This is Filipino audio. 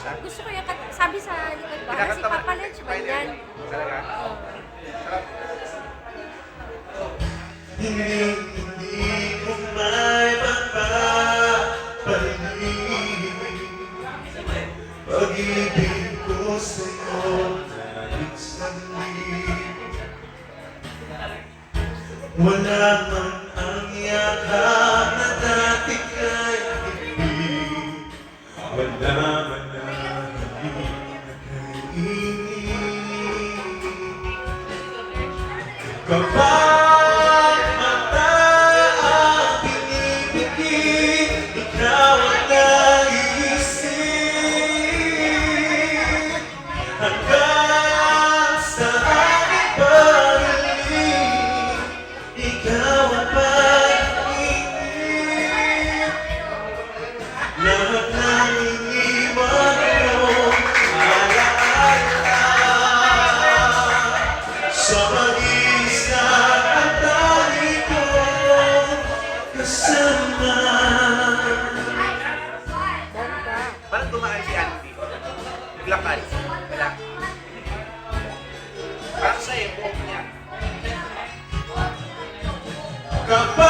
Gusto ko yung sabi sa likod ba? Kasi Papa Lech ba yan? Talaga? Hindi ko may magpapalit pag-ibig ko sa'yo naging saglit. Wala man ang yakap na dati kay ibig, wala man ang hindi nakainip. Kapag mata ang pinipigil, ikaw ang naiisip. Hanggang sa aking pag-ibig, ikaw ang pag-ibig. Lahat ng iniwan mo, alaala sa mag-isa at tali ko kasama. Parang dumaan si Andy. Naglakad. Wala. Parang sa'yo, buhok niya. Kapag